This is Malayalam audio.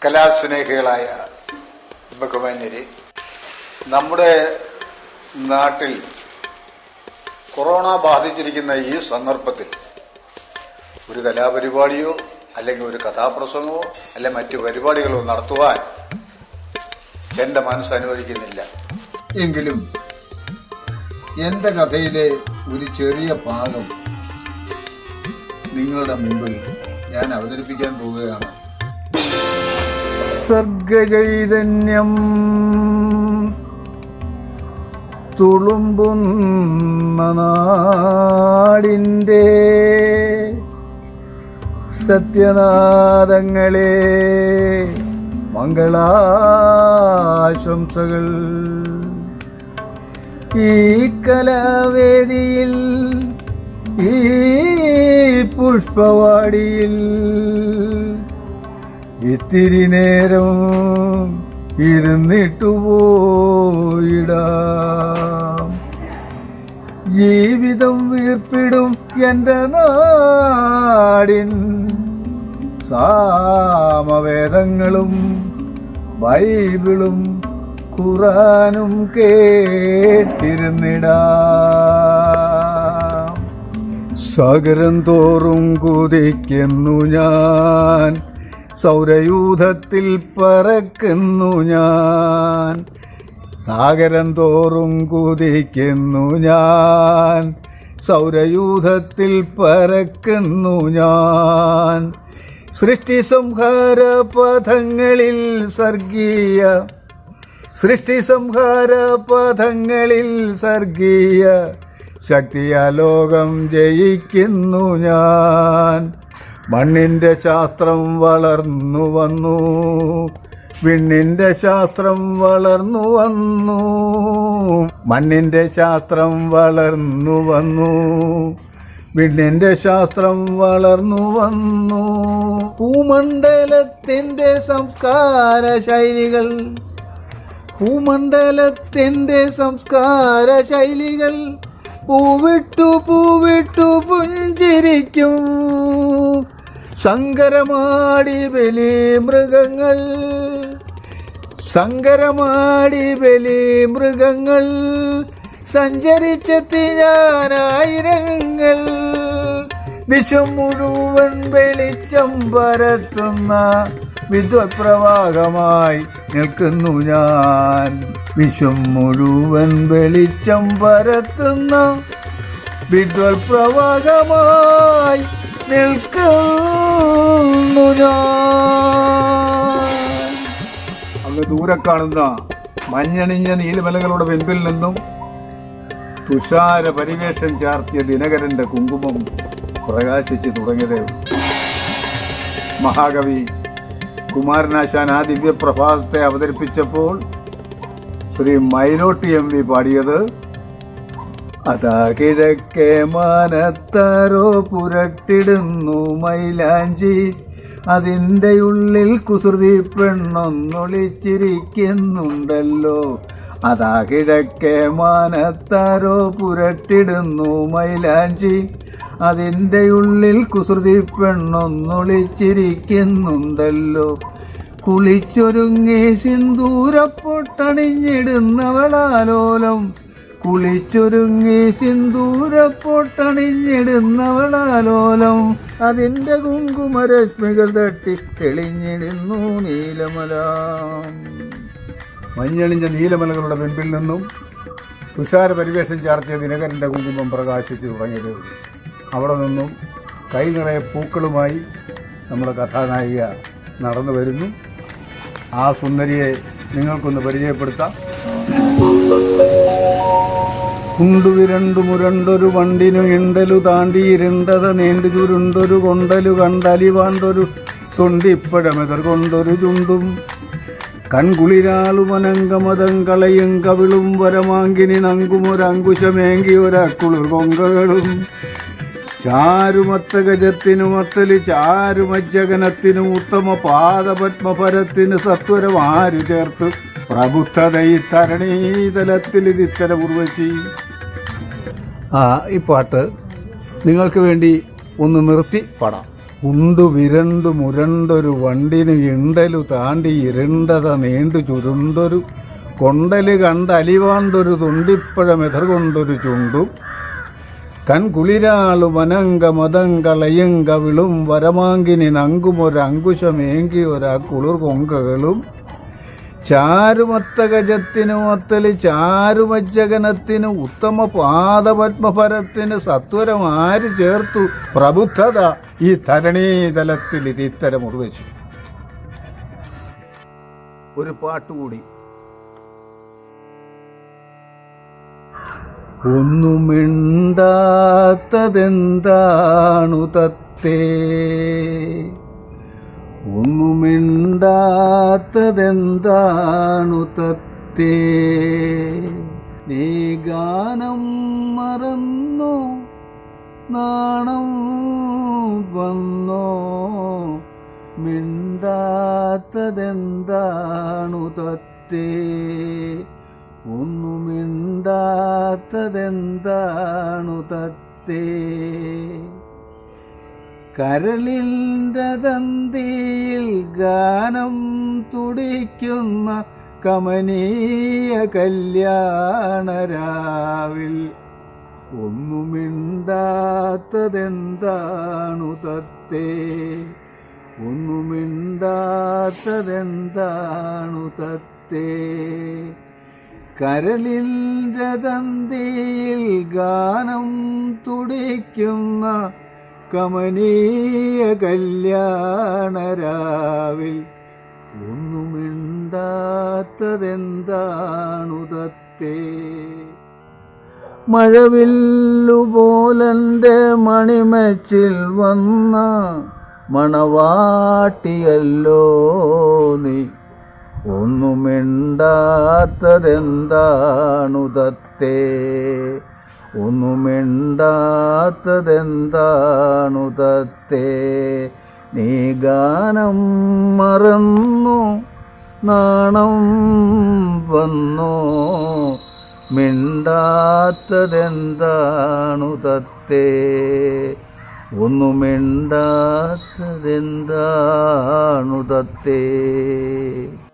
കലാസ്നേഹികളായ ബഹുമാന്യരെ, നമ്മുടെ നാട്ടിൽ കൊറോണ ബാധിച്ചിരിക്കുന്ന ഈ സന്ദർഭത്തിൽ ഒരു കലാപരിപാടിയോ അല്ലെങ്കിൽ ഒരു കഥാപ്രസംഗമോ അല്ലെ മറ്റു പരിപാടികളോ നടത്തുവാൻ എൻ്റെ മനസ്സ് അനുവദിക്കുന്നില്ല. എങ്കിലും എൻ്റെ കഥയിലെ ഒരു ചെറിയ ഭാഗം നിങ്ങളുടെ മുമ്പിൽ ഞാൻ അവതരിപ്പിക്കാൻ പോവുകയാണ്. സർഗചൈതന്യം തുളുമ്പുന്ന നാടിൻ്റെ സത്യനാദങ്ങളെ മംഗളാശംസകൾ. ഈ കലാവേദിയിൽ, ഈ പുഷ്പവാടിയിൽ ഇത്തിരി നേരം ഇരുന്നിട്ടു പോയിടാം. ജീവിതം വീർപ്പിടും എൻ്റെ നാടിൻ സാമവേദങ്ങളും ബൈബിളും ഖുറാനും കേട്ടിരുന്നിടാം. സാഗരം തോറും കുതിക്കുന്നു ഞാൻ, സൗരയൂഥത്തിൽ പറക്കുന്നു ഞാൻ. സാഗരം തോറും കുതിക്കുന്നു ഞാൻ, സൗരയൂഥത്തിൽ പറക്കുന്നു ഞാൻ. സൃഷ്ടി സംഹാര പഥങ്ങളിൽ സർഗീയ, സൃഷ്ടി സംഹാര പഥങ്ങളിൽ സർഗീയ ശക്തിയാ ലോകം ജയിക്കുന്നു ഞാൻ. മണ്ണിന്റെ ശാസ്ത്രം വളർന്നു വന്നു, വിണ്ണിന്റെ ശാസ്ത്രം വളർന്നു വന്നു. മണ്ണിന്റെ ശാസ്ത്രം വളർന്നു വന്നു, വിണ്ണിന്റെ ശാസ്ത്രം വളർന്നു വന്നു. ഭൂമണ്ഡലത്തിന്റെ സംസ്കാര ശൈലികൾ, ഭൂമണ്ഡലത്തിന്റെ സംസ്കാര ശൈലികൾ പൂവിട്ടു പൂവിട്ടു പുഞ്ചിരിക്കും. സങ്കരമാടി ബലി മൃഗങ്ങൾ, സങ്കരമാടി ബലി മൃഗങ്ങൾ സഞ്ചരിച്ചെത്തി ഞാനായിരങ്ങൾ. വിശ്വം മുഴുവൻ വെളിച്ചം പരത്തുന്ന വിദ്വത്പ്രവാഹമായി നിൽക്കുന്നു ഞാൻ. വിശ്വം മുഴുവൻ വെളിച്ചം പരത്തുന്ന വിദ്വത്പ്രവാഹമായി നിൽക്കുന്നു ഞാൻ. അങ്ങ് ദൂരെ കാണുന്ന മഞ്ഞണിഞ്ഞ നീലമലകളുടെ വെൻപിൽ നിന്നും തുഷാര പരിവേഷം ചാർത്തിയ ദിനകരന്റെ കുങ്കുമം പ്രകാശിച്ചു തുടങ്ങിയത്. മഹാകവി കുമാരനാശാൻ ആ ദിവ്യപ്രഭാതത്തെ അവതരിപ്പിച്ചപ്പോൾ ശ്രീ മൈലോട്ടി MV പാടിയത് അതാ കിഴക്കേ മാനത്താരോ പുരട്ടിടുന്നു മൈലാഞ്ചി, അതിൻ്റെ ഉള്ളിൽ കുസൃതി പെണ്ണൊന്നൊളിച്ചിരിക്കുന്നുണ്ടല്ലോ. അതാ കിഴക്കേ മാനത്താരോ പുരട്ടിടുന്നു മൈലാഞ്ചി, അതിൻ്റെ ഉള്ളിൽ കുസൃതി പെണ്ണൊന്നൊളിച്ചിരിക്കുന്നുണ്ടല്ലോ. കുളിച്ചൊരുങ്ങി സിന്ദൂരപ്പൊട്ടണിഞ്ഞിടുന്നവളാലോലം, കുളിച്ചൊരുങ്ങി സിന്ദൂരപ്പൊട്ടണിഞ്ഞിടുന്നവളാലോലം. അതിൻ്റെ കുങ്കുമരശ്മികൾ തട്ടി തെളിഞ്ഞിടുന്നു നീലമല. മഞ്ഞണിഞ്ഞ നീലമലകളുടെ മുൻപിൽ നിന്നും തുഷാര പരിവേഷം ചാർത്തിയ ദിനകരന്റെ കുങ്കുമം പ്രകാശിച്ചു തുടങ്ങിയത്. അവിടെ നിന്നും കൈ നിറയെ പൂക്കളുമായി നമ്മുടെ കഥാനായിക നടന്നു വരുന്നു. ആ സുന്ദരിയെ നിങ്ങൾക്കൊന്ന് പരിചയപ്പെടുത്താം. കുണ്ടുവിരണ്ടു മുരണ്ടൊരു വണ്ടിനു ഇണ്ടലു താണ്ടി ഇരുണ്ടത നീണ്ടു ചുരുണ്ടൊരു കൊണ്ടലു കണ്ടലിവാണ്ടൊരു തൊണ്ടിപ്പഴമെതർ കൊണ്ടൊരു ചുണ്ടും കൺകുളിരാളുമനങ്കമതം കളയും കവിളും വരമാങ്കിനി നങ്കുമൊരങ്കുശമേങ്കി ഒരക്കുളിർ കൊങ്കകളും ചാരുമത്ത ഗജത്തിനും അത്തലി ചാരുമജ്ജഗനത്തിനും ഉത്തമ പാദപത്മപരത്തിന് സത്വരം ആരു ചേർത്ത് പ്രബുദ്ധത ഈ തരണീതലത്തിൽ ഇതിത്തര ഉർവശി. ഈ പാട്ട് നിങ്ങൾക്ക് വേണ്ടി ഒന്ന് നിർത്തി പാടാം. ഉണ്ടു വിരണ്ടു മുരണ്ടൊരു വണ്ടിനു ഇണ്ടലു താണ്ടി ഇരുണ്ടത നീണ്ടു ചുരുണ്ടൊരു കൊണ്ടല് കണ്ടലിവാണ്ടൊരു തുണ്ടിപ്പഴം എതിർകൊണ്ടൊരു ചുണ്ടും കൺകുളിരാളു മനങ്ക മതങ്കളയങ്ക വിളും വരമാങ്കിനി നങ്കുമൊരങ്കുശമേങ്കിയൊരാ കുളിർ കൊങ്കകളും ചാരുമത്തഗജത്തിനു മത്തല് ചാരുമജ്ജഗനത്തിനു ഉത്തമ പാദപത്മഫലത്തിന് സത്വരം ആര് ചേർത്തു പ്രബുദ്ധത ഈ ധരണീതലത്തിൽ ഇത് ഇത്തരം ഉറവച്ചു. ഒരു പാട്ടുകൂടി. ഒന്നുമിണ്ടാത്തതെന്താണു തത്തേ, ഒന്നുമിണ്ടാത്തതെന്താണു തത്തേ, നീ ഗാനം മറന്നോ, നാണം വന്നോ, മിണ്ടാത്തതെന്താണു തത്തേ, ഒന്നുമിണ്ടാത്തതെന്താണു തത്തേ. കരളിൻ്റെ തന്തിയിൽ ഗാനം തുടിക്കുന്ന കമനീയ കല്യാണരാവിൽ ഒന്നുമിണ്ടാത്തതെന്താണു തത്തേ, ഒന്നുമിണ്ടാത്തതെന്താണു തത്തേ. കരളിൻ്റെ തന്തിയിൽ ഗാനം തുടിക്കുന്ന കമനീയ കല്യാണരാവിൽ ഒന്നുമിണ്ടാത്തതെന്താണു തത്തേ. മഴവില്ലുപോലെൻ്റെ മണിമച്ചിൽ വന്ന മണവാട്ടിയല്ലോ നീ, ഒന്നുമിണ്ടാത്തതെന്താണു തത്തേ, ഒന്നുമിണ്ടാത്തതെന്താണു തത്തേ. നീ ഗാനം മറന്നു, നാണം വന്നോ, മിണ്ടാത്തതെന്താണു തത്തേ, ഒന്നുമിണ്ടാത്തതെന്താണു തത്തേ.